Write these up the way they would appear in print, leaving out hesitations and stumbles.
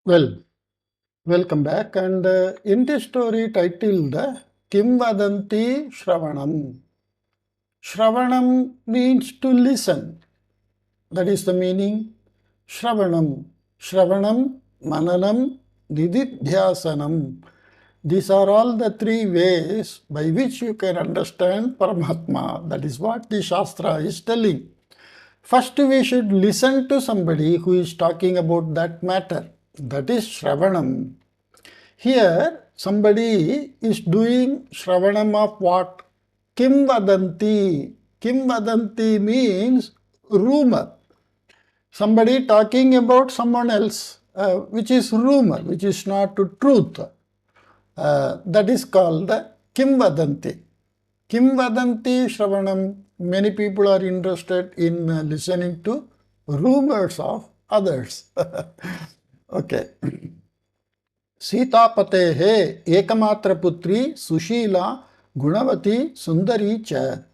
Well, welcome back. And in this story titled Kimvadanti Shravanam. Shravanam means to listen. That is the meaning. Shravanam. Shravanam, Mananam, Nididhyasanam. These are all the three ways by which you can understand Paramatma. That is what the Shastra is telling. First, we should listen to somebody who is talking about that matter. That is Shravanam. Here, somebody is doing Shravanam of what? Kimvadanti. Kimvadanti means rumor. Somebody talking about someone else, which is rumor, which is not truth. That is called Kimvadanti. Kimvadanti Shravanam. Many people are interested in listening to rumors of others. Okay. सीतापतेः एकमात्रपुत्री Sushila गुणवती सुंदरी च.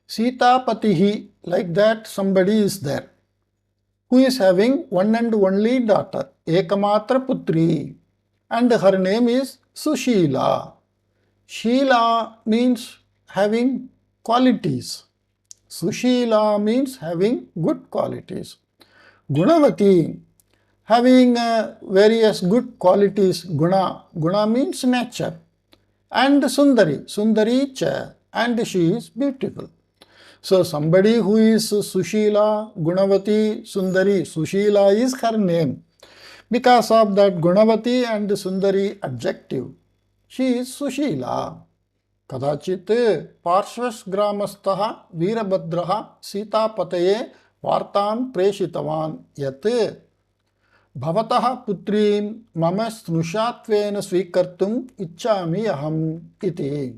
Sitapatihi, like that somebody is there who is having one and only daughter, Ekamatra Putri, and her name is Sushila. Sheela means having qualities. Sushila means having good qualities. Gunavati, having various good qualities. Guna means nature. And Sundari cha, and she is beautiful. So somebody who is Sushila, Gunavati, Sundari, Sushila is her name. Because of that Gunavati and Sundari adjective, she is Sushila. Kadachit Parshvas Gramastha Veerabhadraha Sitapataye Vartam Preshitavan Yat Bhavatah Putrim Mama Snushatven Svikartum Ichchami Aham Iti.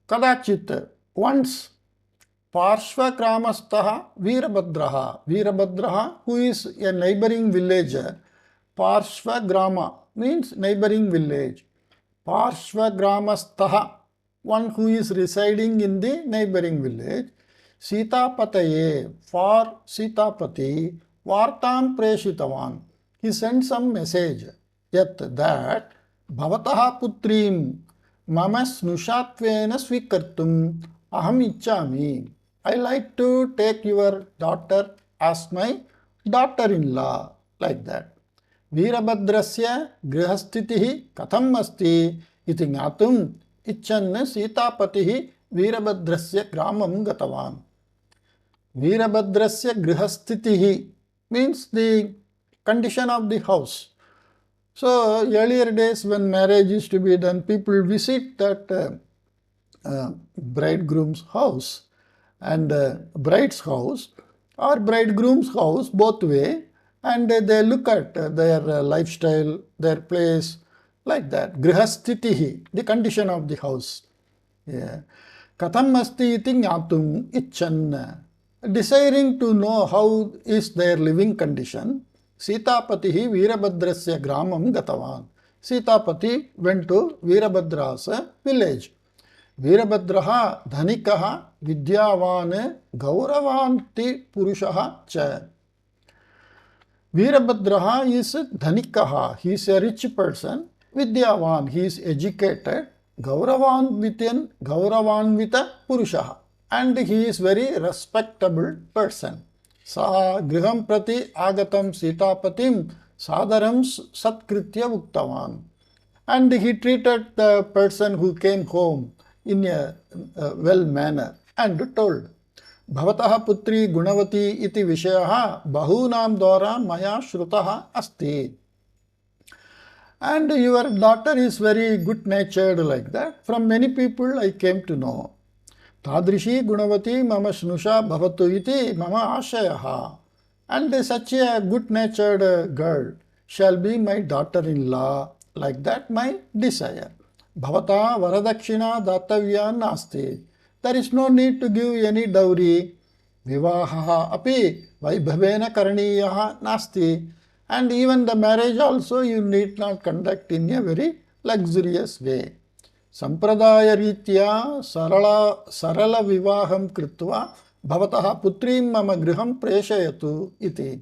Kadachit, once Parshva Kramastaha Veerabhadraha. Veerabhadraha, who is a neighboring villager. Parshva Grama means neighboring village. Parshva Gramastaha, one who is residing in the neighboring village. Sitapataye, for Sitapati, Vartam Preshitavan. He sent some message. Yet that Bhavataha Putrim Mama Snushatvena Svikartum Aham Ichchami. I like to take your daughter as my daughter-in-law, like that. Veerabhadrasya grihastitihi katham asti iti gnatum icchanna Sitapatihi Veerabhadrasya gramam gatavan. Veerabhadrasya grihastitihi means the condition of the house. So earlier days when marriage used to be done, people visit that bridegroom's house and bride's house or bridegroom's house, both way, and they look at their lifestyle, their place, like that. Grihastitihi, the condition of the house. Yeah. Katham asti iti gnatum icchan, desiring to know how is their living condition. Sitapatihi Veerabhadrasya gramam gatavan. Sitapati went to Veerabhadra's village. Veerabhadraha dhanikaha vidyavan gauravanti purushaha cha. Veerabhadraha is dhanikaha, he is a rich person. Vidyavan, he is educated. Gauravanvita purushaha, and he is very respectable person. Sa griham prati agatam Sitapatim sadaram satkritya uktavan. And he treated the person who came home in a well manner and told, Bhavatah putri gunavati iti vishayaha bahunam dwara maya shrutaha asti. And your daughter is very good natured, like that. From many people I came to know. Tadrishi gunavati mama snusha bhavatu iti mama ashayaha. And such a good natured girl shall be my daughter-in-law, like that my desire. Bhavata varadakshina datavya nasti. There is no need to give any dowry. Vivahaha api vaibhavena karaniyaha nasti. And even the marriage also you need not conduct in a very luxurious way. Sampradaya ritya sarala vivaham kritva bhavataha putrim mama griham preshayatu iti.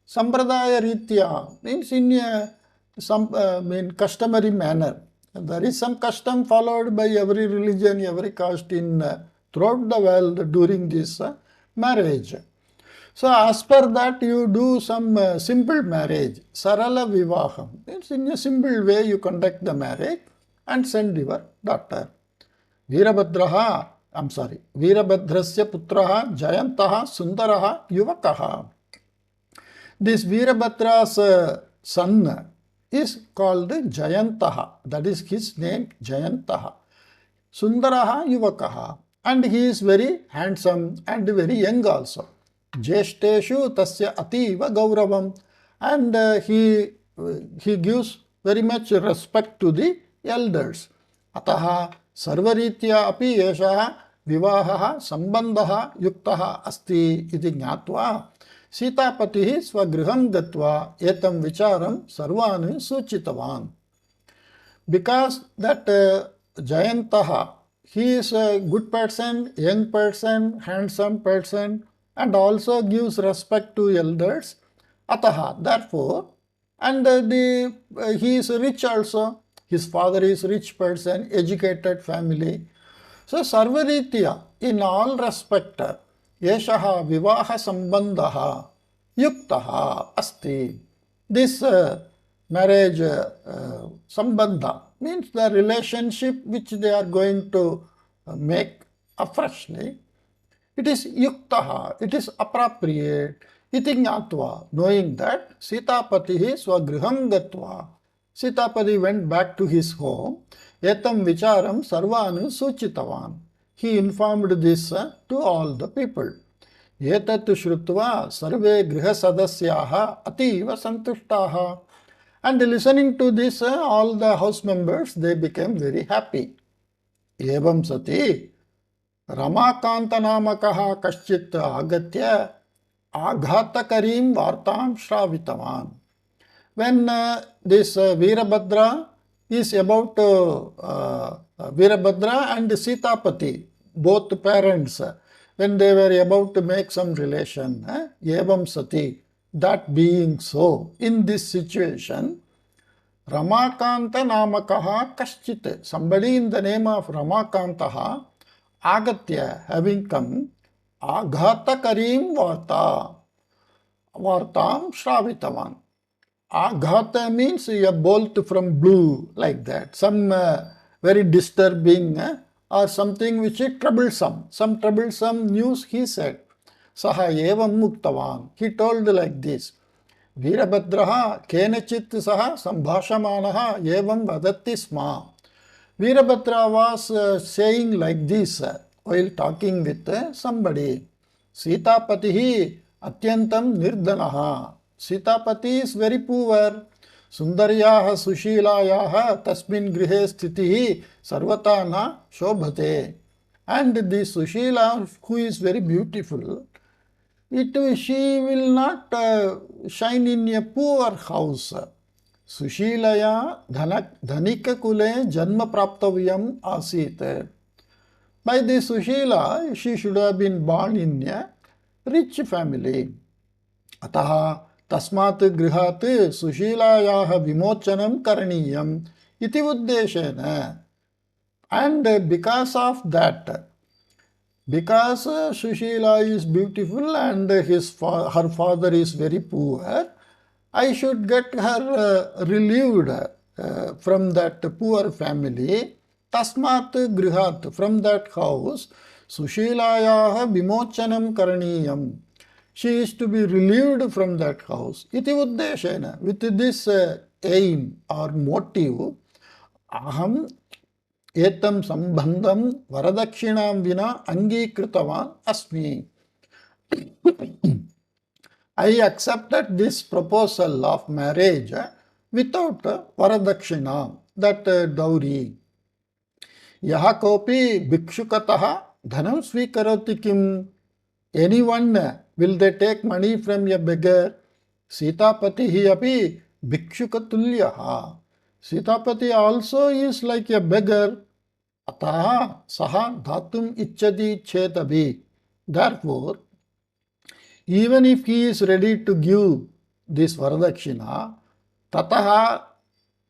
Sampradaya Ritya means in a customary manner. There is some custom followed by every religion, every caste in throughout the world during this marriage. So as per that you do some simple marriage, Sarala Vivaham. Means in a simple way you conduct the marriage and send your daughter. Veerabhadrasya putraha Jayantaha Sundaraha Yuvakaha. This Veerabhadra's son is called Jayantaha. That is his name, Jayantaha. Sundaraha Yuvakaha. And he is very handsome and very young also. Jeshteshu Tasya Ativa Gauravam. And he gives very much respect to the elders. Ataha Sarvaritya api yeshaha vivahaha sambandhaha yuktaha asti iti jnatva Sitapatihi swagriham gatva etam vicharam sarvan suchitavan. Because that Jayantaha, he is a good person, young person, handsome person, and also gives respect to elders. Ataha, therefore, and he is rich also. His father is rich person, educated family. So Sarvaritya, in all respect, Yeshaha Vivaha Sambandhaha Yuktaha Asti. This marriage Sambandha means the relationship which they are going to make afreshly. It is Yuktaha, it is appropriate. Iti jnatva, knowing that Sitapatihi swagriham gatva. Sitapati went back to his home. Etam vicharam sarvanu suchitavan. He informed this to all the people. Etat shrutva sarve griha sadasyaha ativa santushtaha. And listening to this, all the house members, they became very happy. Evam sati Ramakanta namakaha kaschit agatya aghatakarim vartam shravitavan. When this Veerabhadra is about Veerabhadra and Sitapati, both parents, when they were about to make some relation, Evam Sati, that being so, in this situation, Ramakanta Namakaha Kaschit, somebody in the name of Ramakantaha, Agatya, having come, Aghata Karim Vartam Shravitavan. Aghata means a bolt from blue, like that. Some very disturbing or something which is troublesome. Some troublesome news he said. Saha evam muktavan. He told like this. Veerabhadraha kenachit saha sambhashamanaha evam vadati sma. Veerabhadra was saying like this while talking with somebody. Sitapatihi atyantam nirdanaha. Sitapati is very poor. Sundaryaha sushilayaha tasmin grihe sthitihi sarvata na shobhate. And the Sushila, who is very beautiful, she will not shine in a poor house. Sushilaya dhanika kule janma praptavyam asit. By the Sushila, she should have been born in a rich family. Ataha Tasmat grihat sushilayaha vimochanam karaniyam iti uddeshena. And because of that, because Sushila is beautiful and her father is very poor, I should get her relieved from that poor family. Tasmat grihat, from that house, Sushilayaha vimochanam karaniyam. She is to be relieved from that house. Iti uddeshena. With this aim or motive, aham etam sambandham varadakshinam vina angikೃತವಾನ್ asmi. I accepted this proposal of marriage without varadakshina, that dowry. Yaha kopi bhikshukataha dhanam svikaroti kim. Anyone, will they take money from a beggar? Sitapatihi api bhikshukatulyaha. Sitapati also is like a beggar. Ataha saha dhatum ichchati chetabi. Therefore, even if he is ready to give this Varadakshina, tataha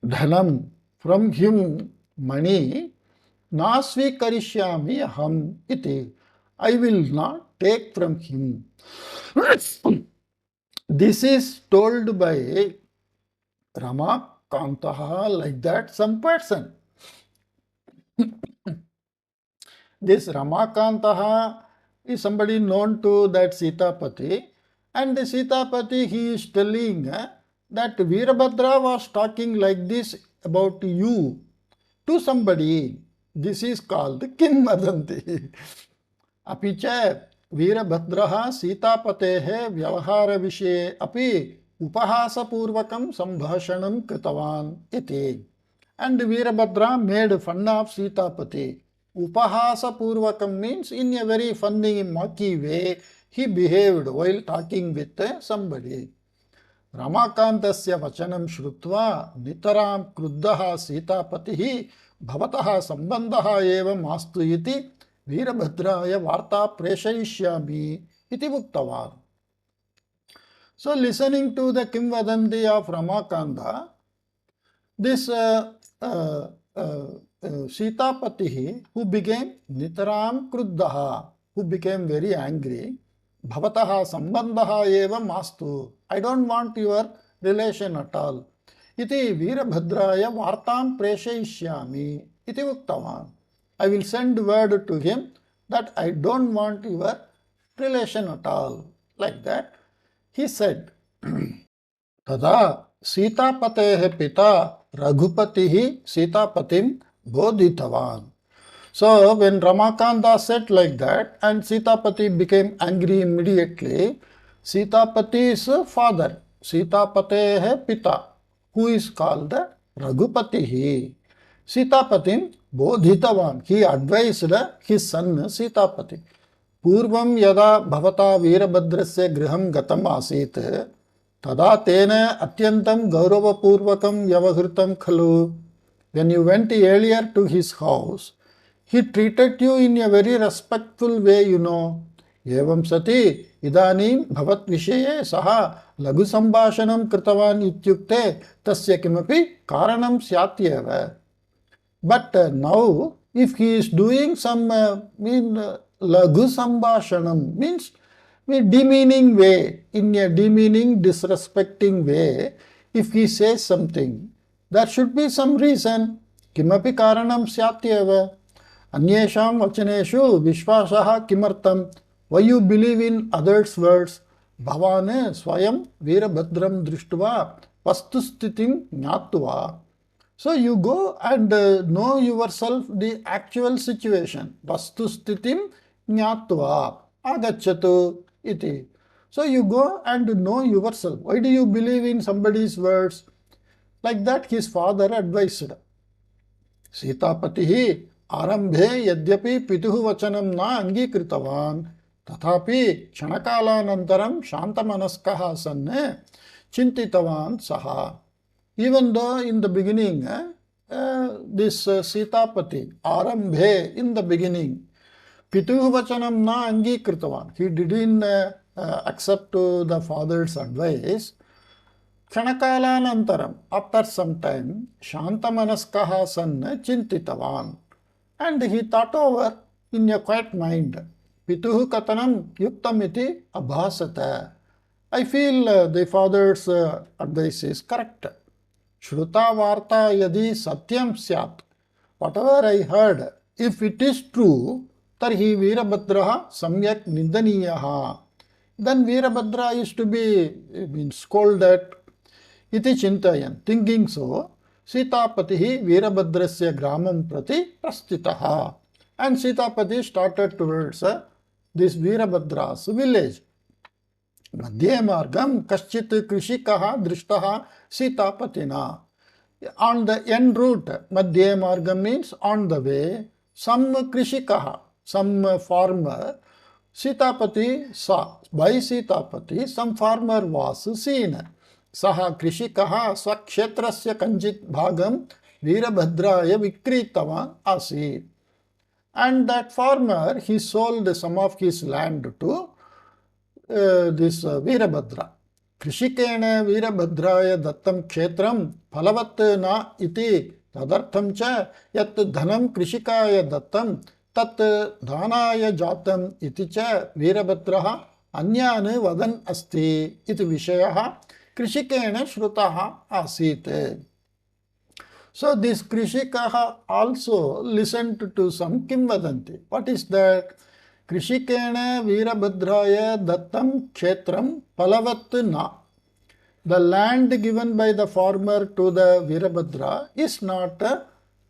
dhanam, from him money, na swikarishyami aham iti, I will not take from him. This is told by Ramakantaha, like that some person. This Ramakantaha is somebody known to that Sitapati, and the Sitapati, he is telling that Veerabhadra was talking like this about you to somebody. This is called Kimvadanti. अपि च वीरभद्रः सीतापतेः व्यवहारविषये अपि उपहासपूर्वकं सम्भाषणं कृतवान् इति. And Veerabhadra made fun of Sitapati. Upahasapurvakam means in a very funny, mocky way he behaved while talking with somebody. रमाकान्तस्य वचनं श्रुत्वा नितरां क्रुद्धः सीतापतिः भवतः सम्बन्धः एव मास्तु इति वीरभद्राय वार्ता प्रेषयिष्यामि इति उक्तवान्. So listening to the Kimvadanti of Ramakanta, this Sitapati, who became Nitaram Kruddaha, who became very angry, Bhavataha Sambandaha eva mastu, I don't want your relation at all. Iti Veerabhadraya Vartam Preshayishyami iti Uktavan. I will send word to him that I don't want your relation at all. Like that, he said. Tada Sitapatehe Pita Raghupatihi Sitapatim Bodhitavan. So when Ramakanta said like that and Sitapati became angry immediately, Sitapati's father, Sitapatehe Pita, who is called Raghupatihi, Sitapatim Bodhitavan, he advised his son Sitapati. Purvam yada bhavata Veerabhadrasya griham gatam asit तदा तेन अत्यंतं गौरवपूर्वकं व्यवहृतं खलु. When you went earlier to his house, he treated you in a very respectful way, you know. एवं सति इदानीं भवत् विषये सः लघु संभाषणं कृतवान् इत्युक्ते तस्य किमपि कारणं स्यात् एव. But now if he is doing some लघु संभाषणं means demeaning way, in a demeaning, disrespecting way, if he says something, there should be some reason. Kimapi karanam syatyeva. Anyesham vachaneshu vishvasaha kimartam. Why you believe in others' words? Bhavane swayam veerabhadram drishtva vastustitim jnatva. So you go and know yourself the actual situation. Vastustitim jnatva agacchatu. Iti. So you go and know yourself. Why do you believe in somebody's words? Like that his father advised. Sitapatihi arambhe yadyapi pituhu vachanam na angikritavaन् tathapi kshanakalanantaram shantamanaskaha sanne chintitavan saha. Even though in the beginning this Sitapati arambhe, in the beginning, Pituhu vachanam na angikritavaन्, he didn't accept the father's advice. Kshanakalanantaram, after some time, shantamanaskaha sanna chintitavan, and he thought over in a quiet mind. Pituhu katanam yuktam iti abhasata. I feel the father's advice is correct. Shruta varta yadi satyam syat. Whatever I heard, if it is true, tarhi Veerabhadraha samyak nindaniyaha. Then Veerabhadra is to be scolded. Iti chintayan. Thinking so, Sitapatihi Veerabhadrasya gramam prati prastitaha. And Sitapati started towards this Veerabhadra's village. Madhye margam kaschit krishikaha drishtaha Sitapatina. On the end route, Madhye margam means on the way, some krishikaha, some farmer, Sitapati saw. By Sitapati, some farmer was seen. Saha krishikaha swakshetrasya kanjit bhagam Veerabhadraya vikritavan asit. And that farmer, he sold some of his land to this Veerabhadra. कृषिकेण वीरभद्राय दत्तं क्षेत्रं फलवत् न इति तदर्थं च यत् धनं कृषिकाय दत्तं तत् दानाय जातम् इति च वीरभद्रः अन्यान् वदन् अस्ति इति विषयः कृषिकेण श्रुतः आसीत्. So this Krishikaha also listened to some Kimvadanti. What is that? Krishikena Veerabhadraya Dattam Kshetram Palavat Na. The land given by the farmer to the Veerabhadra is not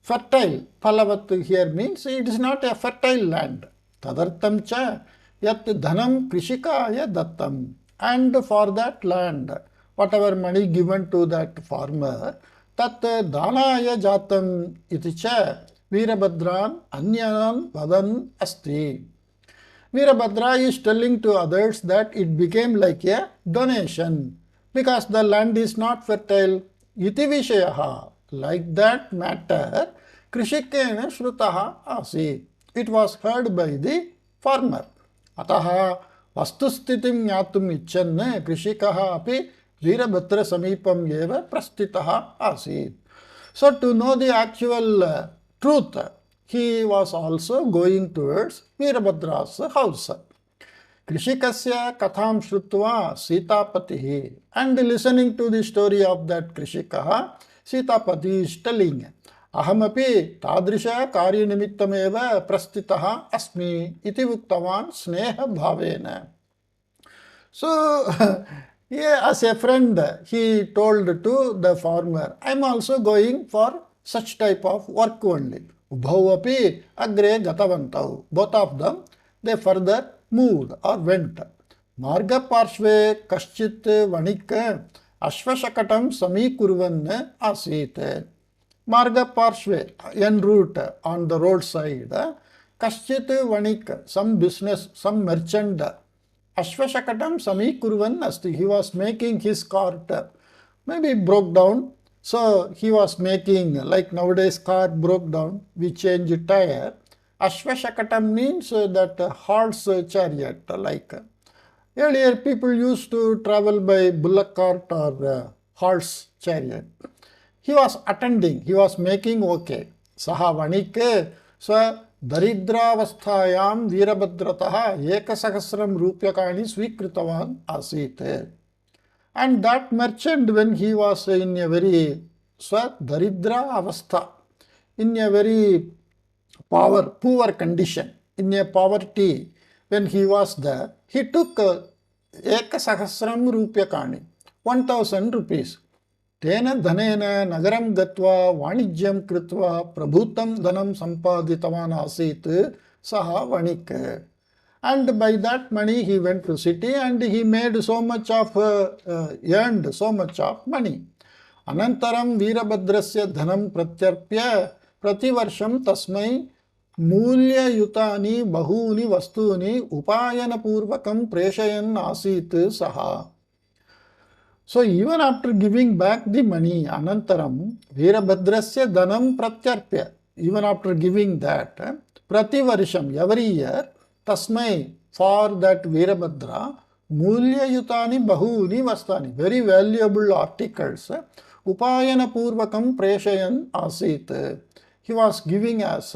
fertile. Palavat here means it is not a fertile land. Tadartam cha yat dhanam krishikaya dattam. And for that land, whatever money given to that farmer, tat danaya jatam iti cha Veerabhadran anyanan vadan asti. Veerabhadra is telling to others that it became like a donation because the land is not fertile. Iti vishayaha. Like that matter, Krishikena Shrutaha Asi. It was heard by the farmer. Ataha Vastusthitiam Nyatum Ichanne Krishikaha api Veerabhadra Samipam Eva Prastitaha Asi. So to know the actual truth, he was also going towards Veerabhadra's house. Krishikasya katham shrutva Sitapatihi. And listening to the story of that Krishikaha, Sitapati is telling, Ahamapi tadrisha karya nimittameva prastitaha asmi iti uktavan sneha bhavena. So, yeah, as a friend, he told to the farmer, I am also going for such type of work only. Ubhau api agre gatavantau. Both of them, they further moved or went. Marga parshve kaschit vanik ashvashakatam samikurvan asit. Marga parshve, en route, on the roadside, kaschit vanik, some business, some merchant, Ashvashakatam Samikurvan Asti. He was making his cart, maybe broke down. So he was making, like nowadays car broke down, we change tire. Ashvashakatam means that horse chariot, like earlier people used to travel by bullock cart or horse chariot. He was attending, he was making okay. Saha vanike, so दरिद्रावस्थायां वीरभद्रतः एकसहस्रं रूप्यकाणि स्वीकृतवान् आसीत्. And that merchant, when he was in a very daridra avastha, in a very poor condition, in a poverty, when he was there, he took ekasahasram rupyakani, 1000 rupees. Tena dhanena nagaram gatva vanijyam kritva prabhutam dhanam sampaditavan asit saha vanik. And by that money he went to city and he made so much of, earned so much of money. Anantaram Veerabhadrasya dhanam pratyarpya प्रतिवर्षं तस्मै मूल्ययुतानि बहूनि वस्तूनि उपायनपूर्वकं प्रेषयन् आसीत् सः. So even after giving back the money, Anantaram, Veerabhadrasya Dhanam Pratyarpya, even after giving that, Prativarsham, every year, Tasmai, for that Veerabhadra, Mulya Yutani Bahuni Vastani, very valuable articles, Upayana Purvakam Preshayan Asit. He was giving us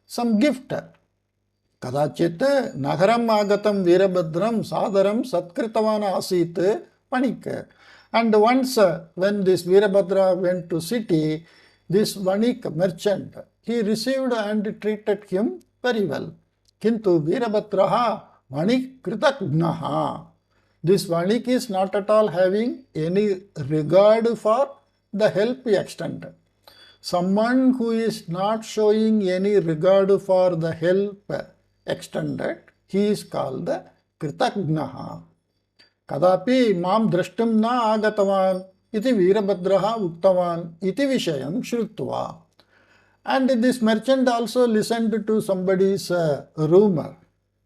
some gift. Kadachit Nagaram Agatam Veerabhadram Sadaram Satkritavan Asit Panik. And once when this Veerabhadra went to city, this Vanik merchant, he received and treated him very well. Kintu Veerabhadraha Vanik Kritakgnaha. This Vanik is not at all having any regard for the help extended. Someone who is not showing any regard for the help extended, he is called Kritakgnaha. Kadapi mam drashtum na agatavan iti Veerabhadraha uktavan iti vishayam shrutva. And this merchant also listened to somebody's rumor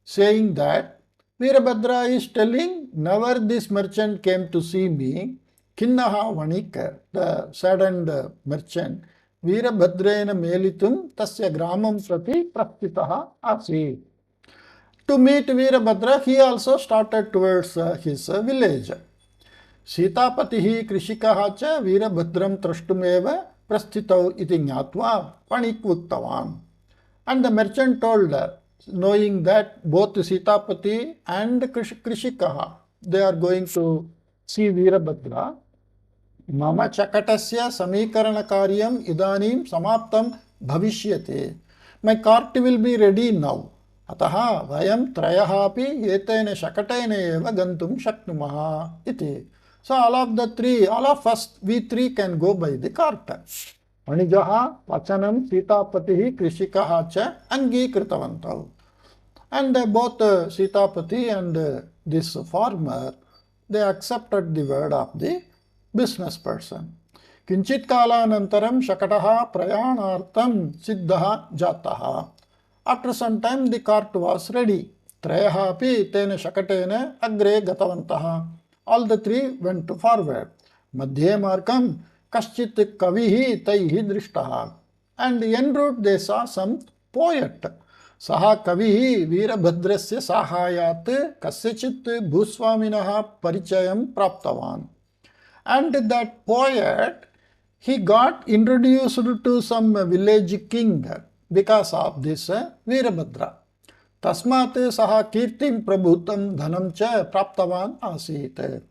saying that Veerabhadra is telling, never this merchant came to see me. Kinnaha vanika, the saddened merchant, Veerabhadraena melitum tasya gramam prati prastitaha asi. To meet Veerabhadra, he also started towards his village. सीतापतिः कृषिकः च वीरभद्रं द्रष्टुमेव प्रस्थितौ इति ज्ञात्वा वणिक् उक्तवान्. And the merchant told, knowing that both Sitapati and Krishikaha, they are going to see Veerabhadra, Mama Chakatasya Samikarana Karyam Idanim Samaptam Bhavishyate. My cart will be ready now. Ataha Vayam Trayahapi Yetene Shakatene Eva Gantum Shaknumaha iti. So all of us, we three can go by the cart. Vanijaha Vachanam Sitapatihi Krishikaha cha Angikritavantau. And both Sitapati and this farmer, they accepted the word of the business person. Kinchit kalanantaram shakataha prayanartam siddhaha jataha. After some time the cart was ready. Trayaha api tene shakatene agre gatavantaha. All the three went forward. Madhye markam kaschit kavihi taihi drishtaha. And en route they saw some poet. Saha kavihi Veerabhadrasya sahayat kasyachit bhuswaminaha parichayam praptavan. And that poet, he got introduced to some village king because of this Veerabhadra. Tasmat saha kirtim prabhutam dhanam cha praptavan asit.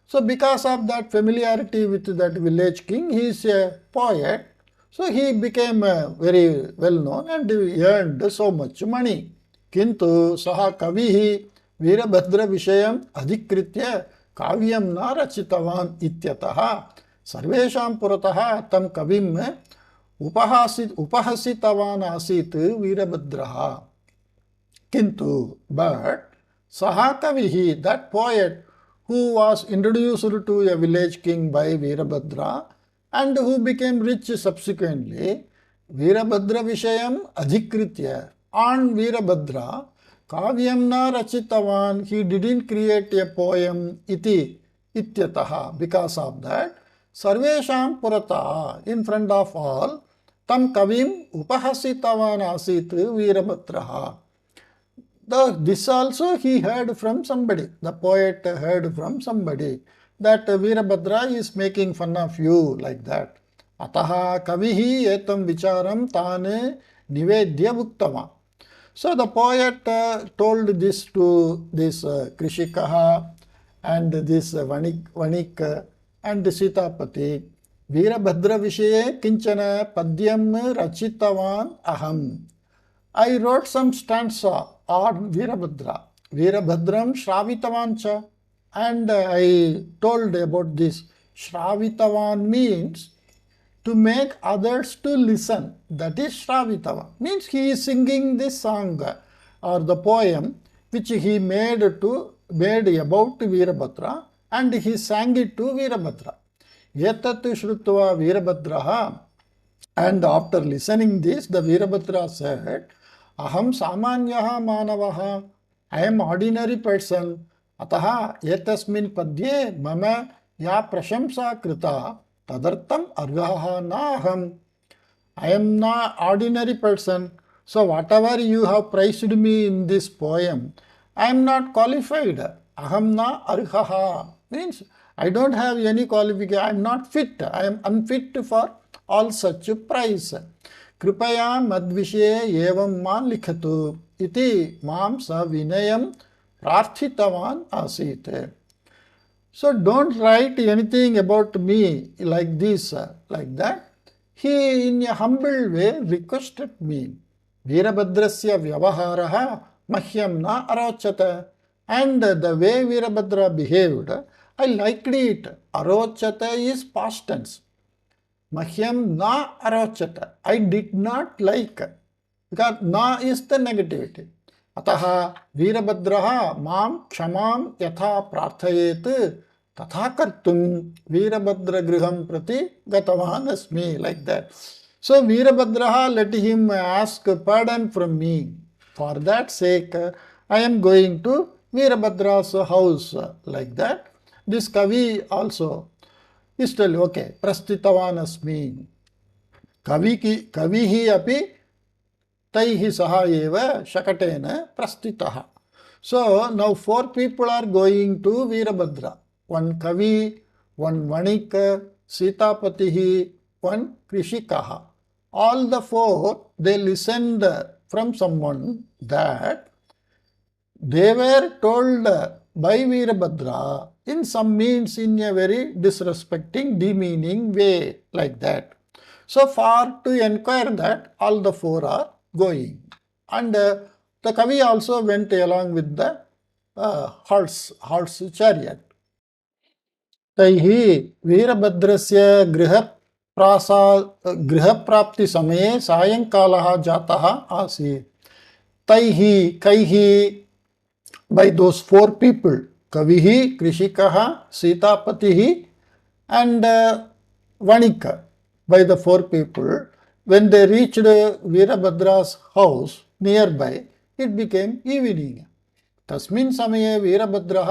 So because of that familiarity with that village king, he is a poet. So he became very well known and he earned so much money. Kintu saha kavihi Veerabhadra vishayam adhikritya kavyam na rachitavan ityataha sarvesham purataha tam kavim upahasitavan asit Veerabhadraha. Kintu, but saha kavihi, that poet who was introduced to a village king by Veerabhadra and who became rich subsequently, Veerabhadra vishayam adhikritya, on Veerabhadra, kavyam na rachitavan, he didn't create a poem iti ityataha. Because of that, sarvesham purataha, in front of all, tam kavim upahasitavan asit Veerabhadraha. This also he heard from somebody. The poet heard from somebody that Veerabhadra is making fun of you, like that. Ataha kavihi etam vicharam tane nivedya bhuktama. So the poet told this to this Krishikaha and this Vanik and Sitapati. Veerabhadra vishaye kinchana padyam rachitavan aham. I wrote some stanza on Veerabhadra. Veerabhadram Shravitavancha. And I told about this. Shravitavan means to make others to listen. That is Shravitavan. Means he is singing this song or the poem which he made about Veerabhadra and he sang it to Veerabhadra. Yetat Shrutva Veerabhadraha. And after listening this, the Veerabhadra said, Aham samanyaha manavaha, I am ordinary person. Ataha etasmin padye mama ya prashamsa krita tadartam argaha na aham. I am not ordinary person. So whatever you have praised me in this poem, I am not qualified. Aham na argaha. Means I don't have any qualification. I am not fit. I am unfit for all such praise. Kripaya madvishe evam ma likhatu iti mam sa vinayam prarthitavan asit. So don't write anything about me like this, like that. He in a humble way requested me. Veerabhadrasya vyavaharaha mahyam na arochata. And the way Veerabhadra behaved, I liked it. Arochata is past tense. Mahyam na arochata. I did not like. Because na is the negativity. Ataha Veerabhadraha mam kshamam yatha prarthayet tatha kartum Veerabhadra griham prati gatavan asmi. Like that. So Veerabhadraha, let him ask pardon from me. For that sake, I am going to Veerabhadra's house. Like that. This Kavi also is telling, okay, prastitavan asmi. Kavihi api taihi saha eva shakatena prastitaha. So now 4 people are going to Veerabhadra. one Kavi, one Vanika, Sitapatihi, one Krishikaha. All the four, they listened from someone that they were told by Veerabhadra in some means in a very disrespecting, demeaning way like that. So far to inquire that all the four are going. And the Kavi also went along with the horse chariot. तैः वीरभद्रस्य गृहप्राप्तिसमये सायङ्कालः जातः आसीत्. तैः कैः by those four people, Kavihi, Krishikaha, Sitapatihi and Vanika, by the four people, when they reached Veerabhadra's house nearby, it became evening. तस्मिन् समये वीरभद्रः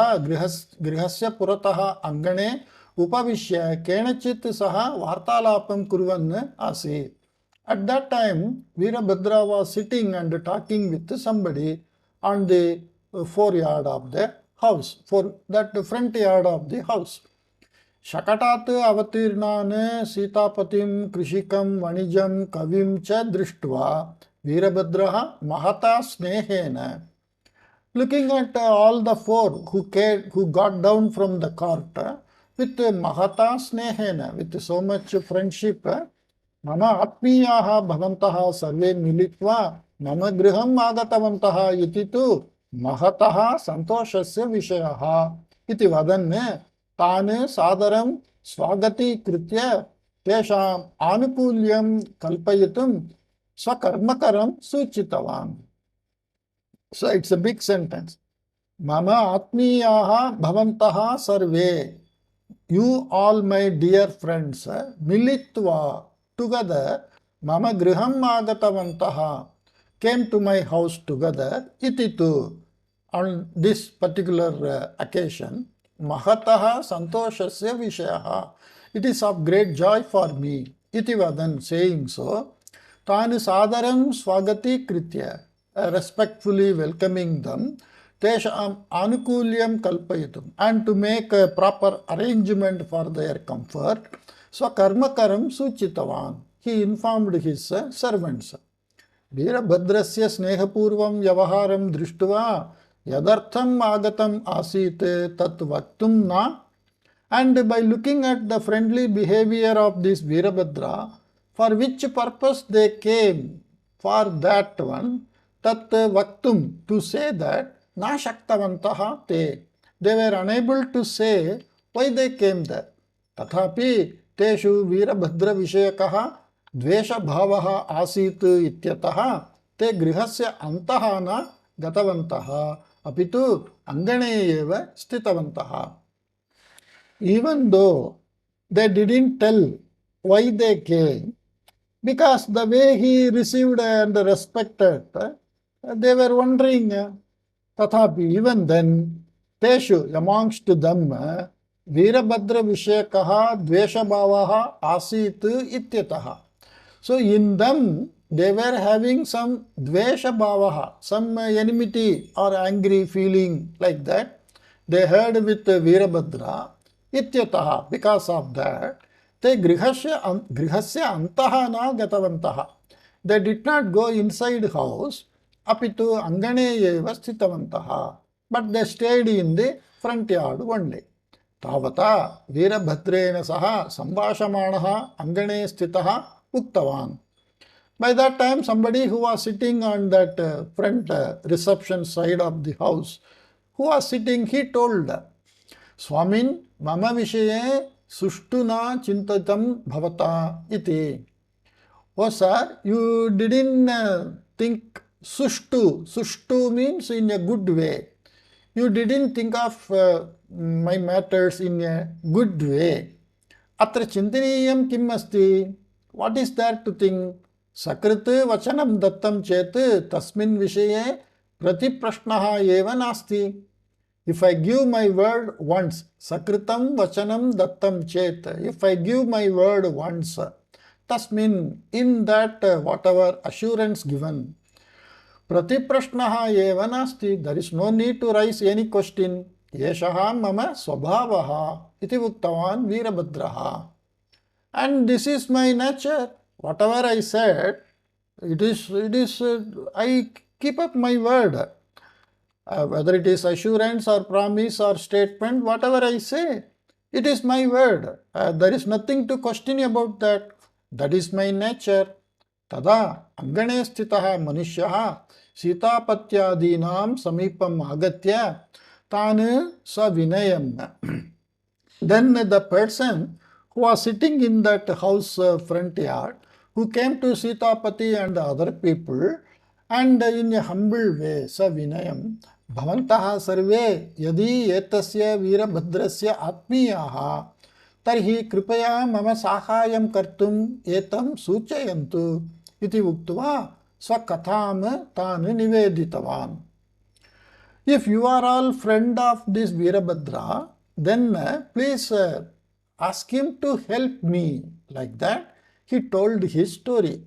गृहस्य पुरतः अङ्गणे उपविश्य केनचित् सह वार्तालापं कुर्वन् आसीत्. At that time, Veerabhadra was sitting and talking with somebody on the foreyard of the house, for that front yard of the house. शकटात् अवतीर्णान् सीतापतिं कृषिकं वणिजं कविं च दृष्ट्वा वीरभद्रः महता स्नेहेन. Looking at all the four who got down from the cart with mahata snehena, with so much friendship, mama atmiyaha bhavantaha sarve militva mama griham agatavantaha iti tu mahataha santoshasya vishayaha iti vadanne tane sadaram swagati kritya tesham anukulyam kalpayitum swakarmakaram suchitavam. So it's a big sentence. Mama atmiyaha bhavantaha sarve. You all my dear friends, militva, together, mama griham agatavantaha, came to my house together, ititu, on this particular occasion, mahataha santoshasya vishayaha. It is of great joy for me. Iti vadan, saying so, tani sadaram swagati kritya, respectfully welcoming them, tesham anukulyam kalpayitum, and to make a proper arrangement for their comfort, swakarmakaram suchitavan, he informed his servants. Veerabhadrasya snehapurvam vyavaharam drishtva yadartham agatam asit tat vaktum na. And by looking at the friendly behavior of this Veerabhadra, for which purpose they came, for that one, tat vaktum, to say that, na shaktavantaha te, they were unable to say why they came there. Tathapi teshu Veerabhadra vishayakaha dvesha bhavaha asit ityataha te grihasya antaha na gatavantaha apitu angane eva stitavantaha. Even though they didn't tell why they came, because the way he received and respected, they were wondering, tathapi, even then, teshu, amongst them, Veerabhadra Vishayakaha Dvesha Bhavaha Asit Ityataha. So in them, they were having some Dvesha Bhavaha, some enmity or angry feeling like that. They heard with Veerabhadra Ityataha. Because of that, they grihasya antaha na gatavantaha. They did not go inside house, apitu angane eva sthitavantaha, but they stayed in the front yard only. Tavata Veerabhadrena saha sambhashamanaha angane sthitaha uktavan. By that time, somebody who was sitting on that front reception side of the house, who was sitting, he told, Swamin mama vishaye sushtuna chintatam bhavata iti. Oh sir, you didn't think sushtu. Sushtu means in a good way. You didn't think of my matters in a good way. Atra chintaniyam kim asti? What is there to think? Sakrit vachanam dattam chet tasmin vishaye pratiprashnaha eva nasti. If I give my word once, sakritam vachanam dattam chet, if I give my word once, tasmin, in that whatever assurance given, pratiprashnaha eva nasti, there is no need to raise any question. Yeshaha mama swabhavaha iti uktavan Veerabhadraha. And this is my nature. Whatever I said, I keep up my word. Whether it is assurance or promise or statement, whatever I say, it is my word. There is nothing to question about that. That is my nature. Tada angane sthitaha manushyaha sitapatyadinam samipam agatya tanu savinayam. Then the person who was sitting in that house front yard, who came to Sitapati and other people, and in a humble way, savinayam, bhavantaha sarve yadi etasya veerabhadrasya atmiyaha tarhi kripaya mama sahayam kartum etam suchayantu iti uktva swakatham tan niveditavan. If you are all friend of this Veerabhadra, then please ask him to help me. Like that, he told his story.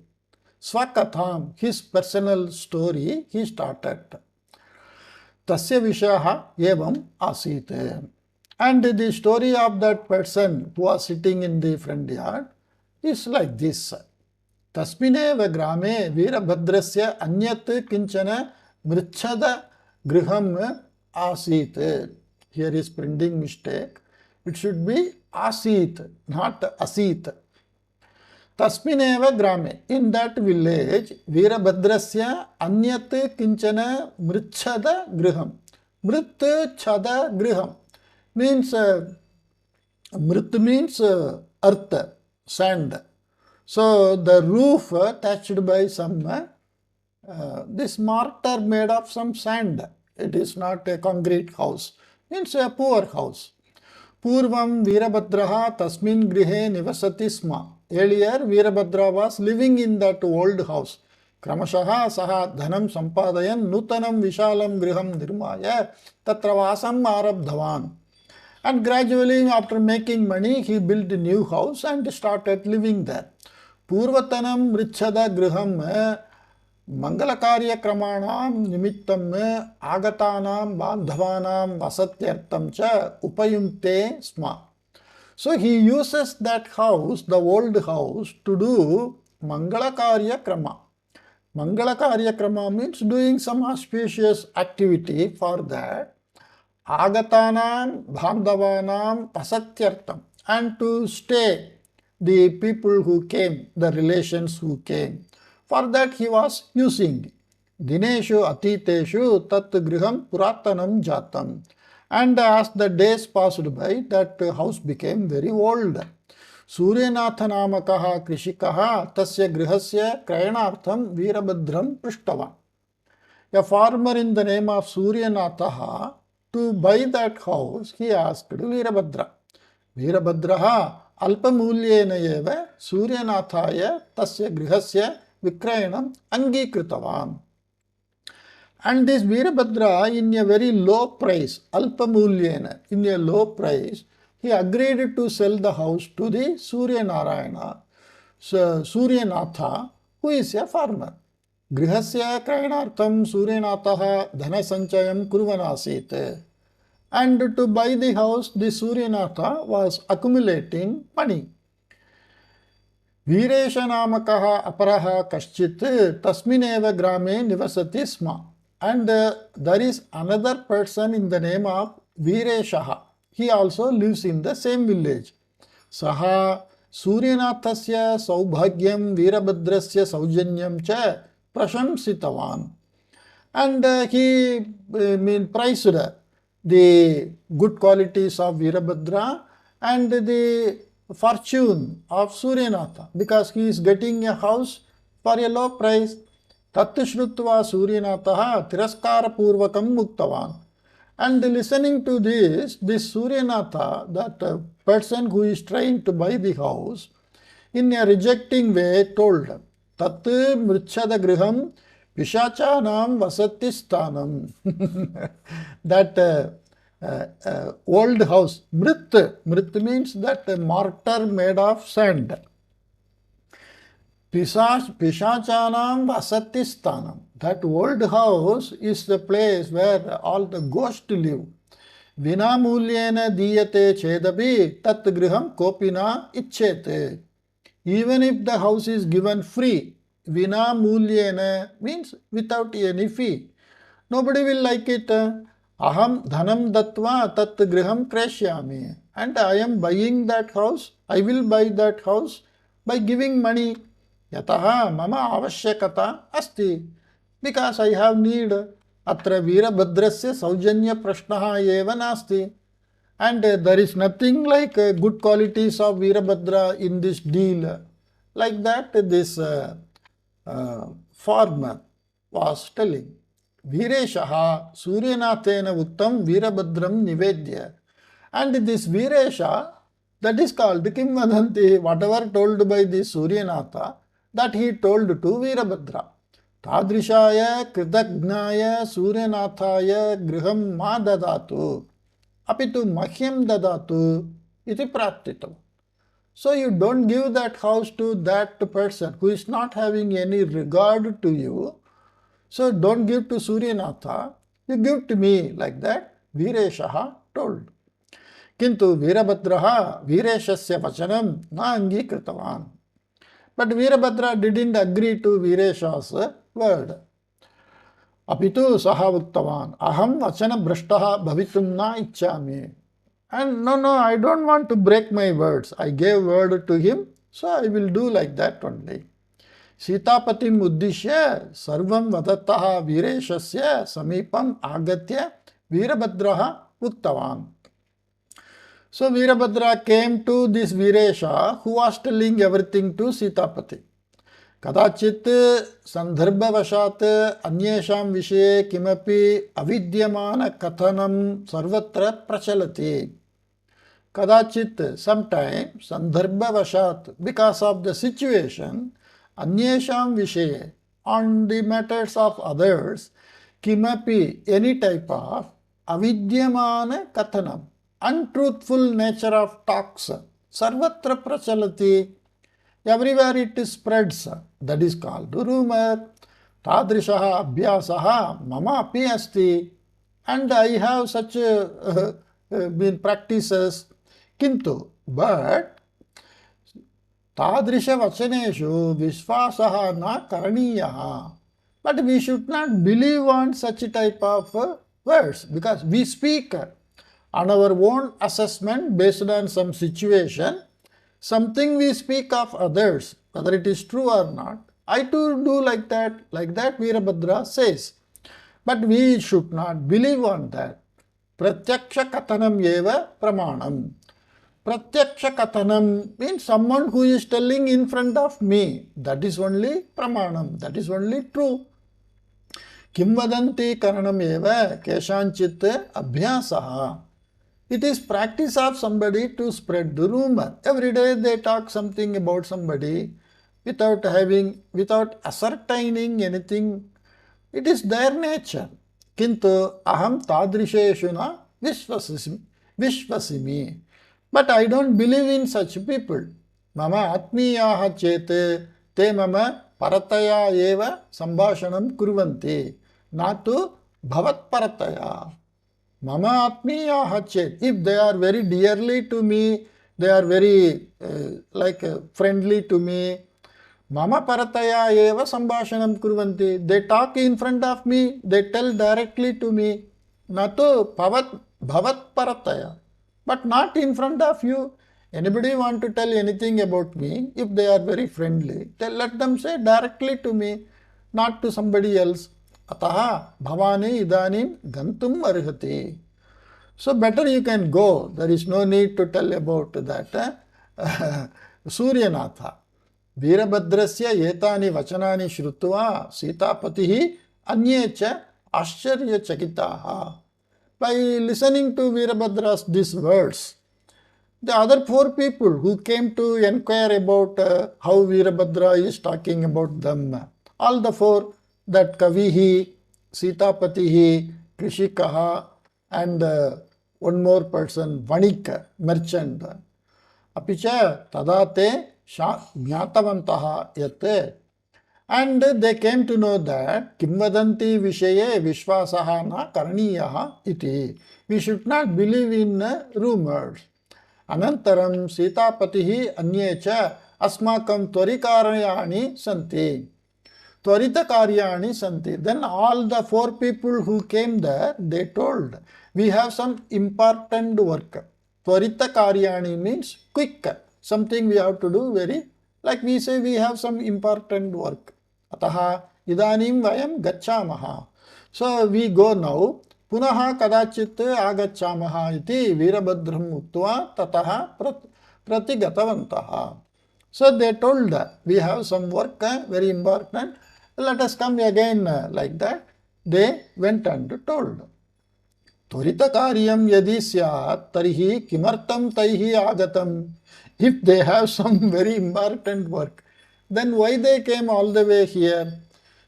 Swakatham, his personal story, he started. Tasya Vishaha Evam Asite. And the story of that person who was sitting in the front yard is like this. Tasmineva grame Veerabhadrasya anyat kinchana mrichada griham asit. Here is printing mistake. It should be asit, not asit. Tasmineva grame. In that village, Veerabhadrasya anyat kinchana mrichada griham. Mrit chada griham means mrit means earth, sand. So the roof thatched by some this mortar made of some sand. It is not a concrete house. It's a poor house. Purvam Veerabhadraha tasmin grihe nivasati sma. Earlier Veerabhadra was living in that old house. Kramashaha saha dhanam sampadayan nutanam vishalam griham nirmaya tatra vasam arabdhavan. And gradually after making money he built a new house and started living there. Purvatanam Richada Griham Mangalakarya Kramanam Nimittam Agatanam Bandhavanam Vasatyartam Cha Upayunte Sma. So he uses that house, the old house, to do Mangalakarya Krama. Mangalakarya Krama means doing some auspicious activity. For that, Agatanam Bandhavanam Vasatyartam, and to stay the people who came, the relations who came. For that he was using Dineshu Atiteshu Tat Griham Puratanam Jatam. And as the days passed by, that house became very old. Suryanatha Namakaha Krishikaha Tasya Grihasya Krayanartham Veerabhadram Prishtavan. A farmer in the name of Suryanatha, to buy that house, he asked Veerabhadra. Veerabhadraha Alpamulyena eva Suryanathaya tasya grihasya vikrayanam angikೃತವಾನ್. And this Veerabhadra, in a very low price, Alpamulyena, in a low price, he agreed to sell the house to the Suryanatha, who is a farmer. Grihasya krayanartham Suryanatha dhanasanchayam kurvanasit. And to buy the house, the Suryanatha was accumulating money. Viresha namakaha aparaha kaschit tasmineva grame nivasati sma. And there is another person in the name of Vireshaha. He also lives in the same village. Saha Suryanathasya saubhagyam Veerabhadrasya saujanyam cha prashamsitavan. And he praised the good qualities of Veerabhadra and the fortune of Suryanatha, because he is getting a house for a low price. Tat shrutva Suryanatha tiraskara purvakam muktavan. And listening to this Suryanatha, that person who is trying to buy the house, in a rejecting way told, Tat mrichada griham Pishachanam vasati sthanam. That old house, mrit means that mortar made of sand. Pishachanam vasati sthanam. That old house is the place where all the ghosts live. Vinamulyena diyate chedapi tat griham kopina icchete. Even if the house is given free, vinamulyena means without any fee. Nobody will like it. Aham dhanam datva tat griham kreshyami. And I am buying that house. I will buy that house by giving money. Yataha mama avashyakata asti. Because I have need. Atra Veerabhadrasya saujanya prashnaha eva nasti. And there is nothing like good qualities of Veerabhadra in this deal. Like that, this farmer was telling. Vireshaha Suryanathena Uttam Veerabhadram Nivedya. And this Viresha, that is called Kimvadanti, whatever told by this Suryanatha, that he told to Veerabhadra. Tadrishaya Kritagnaya Suryanathaya Griham Ma Dadatu Apitu Mahyam Dadatu Iti Pratitam. So you don't give that house to that person who is not having any regard to you. So don't give to Suryanatha, you give to me, like that Vireshaha told. Kintu Veerabhadraha Vireshasya Vachanam na Angikritavan. But Veerabhadra didn't agree to Viresha's word. Apitu saha uttavan aham vachana brashtaha bhavitum na ichchami. And no, I don't want to break my words. I gave word to him, so I will do like that only. Sitapatim uddishya sarvam vadataha vireshasya samipam agatya Veerabhadraha uttavan. So Veerabhadra came to this Viresha who was telling everything to Sitapati. Kadachit sandarbhavashat anyesham vishe kimapi avidyamana kathanam sarvatra prachalati. Kadachit, sometime, sandarbhavashat, because of the situation, anyesham vishe, on the matters of others, kimapi, any type of avidyamana kathanam, untruthful nature of talks, sarvatra prachalati, everywhere it spreads. That is called rumor. Tadrishaha abhyasaha mama api asti. And I have such been practices. Kintu, but tadrisha vachaneshu vishvasaha na karaniyaha. But we should not believe on such a type of words, because we speak on our own assessment based on some situation. Something we speak of others, whether it is true or not. I too do like that Veerabhadra says. But we should not believe on that. Pratyaksha kathanam eva pramanam. Pratyaksha kathanam means someone who is telling in front of me. That is only pramanam. That is only true. Kimvadanti karanam eva keshanchit abhyasaha. It is practice of somebody to spread the rumor. Every day they talk something about somebody without ascertaining anything. It is their nature. Kintu aham tadrisheshu na vishvasimi. But I don't believe in such people. Mama atmiyaha chete te mama parataya eva sambhashanam kurvanti. Natu bhavat parataya. Mama atmiyaha chet. If they are very dearly to me, they are very friendly to me. Mama parataya eva sambhashanam kurvanti. They talk in front of me. They tell directly to me. Natu bhavat parataya. But not in front of you. Anybody want to tell anything about me, if they are very friendly, let them say directly to me, not to somebody else. Ataha bhavani idanim gantum arhati. So better you can go. There is no need to tell about that. Suryanatha. Veerabhadrasya etani vachanani shrutva sitapatihi anyecha ascharya chakitaha. By listening to Veerabhadra's these words, the other 4 people who came to inquire about how Veerabhadra is talking about them, all the 4, that Kavihi, Sitapatihi, Krishikaha, and one more person, Vanika, merchant. Apicha tadate jnatavantaha yate. And they came to know that Kimvadanti Vishaye Vishwasaha na Karaniyaha iti. We should not believe in rumors. Anantaram Sitapatihi Anyecha Asmakam Tvarikaryani Santi. Tvarita Karyani Santi. Then all the 4 people who came there, they told, we have some important work. Tvarita Karyani means quick. Something we have to do very, like we say we have some important work. Ataha idanim vayam gacchamaha. So we go now. Punaha kadachit agacchamaha iti Virabhadram uktva tataha pratigatavantaha. So they told that we have some work very important. Let us come again like that. They went and told. Tvarita karyam yadi syat tarihi kimartam taihi agatam. If they have some very important work, then why they came all the way here?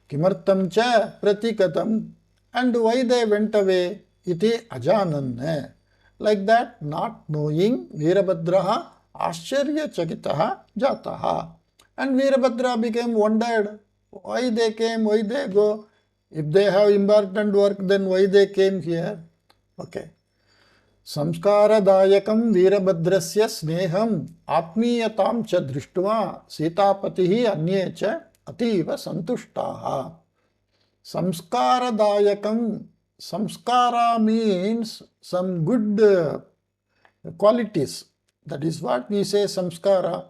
Kimartam cha pratikatam. And why they went away? Iti ajananne. Like that, not knowing, Virabhadraha ascharya chakitaha jataha. And Virabhadra became wondered. Why they came, why they go? If they have important work, then why they came here? Okay. Samskaradayakam Virabhadrasya sneham atmiyatam cha drishtva sitapatihi anye cha ativa santushtaha. Samskaradayakam. Samskara means some good qualities. That is what we say samskara,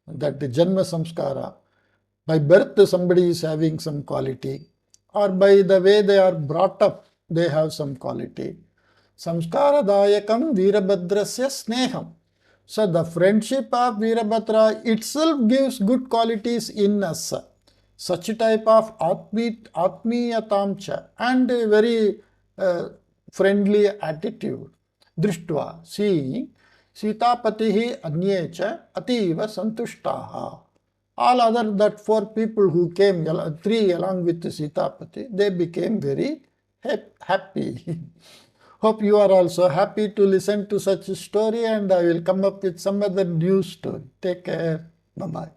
that the janma samskara. By birth somebody is having some quality, or by the way they are brought up they have some quality. Samskaradayakam Virabhadrasya sneham. So the friendship of Virabhadra itself gives good qualities in us. Such a type of atmiyatamcha and a very friendly attitude. Drishtva, seeing, Sitapatihi anyecha ativa santushtaha. All other that 4 people who came, 3 along with Sitapati, they became very happy. Hope you are also happy to listen to such a story, and I will come up with some other new story. Take care. Bye-bye.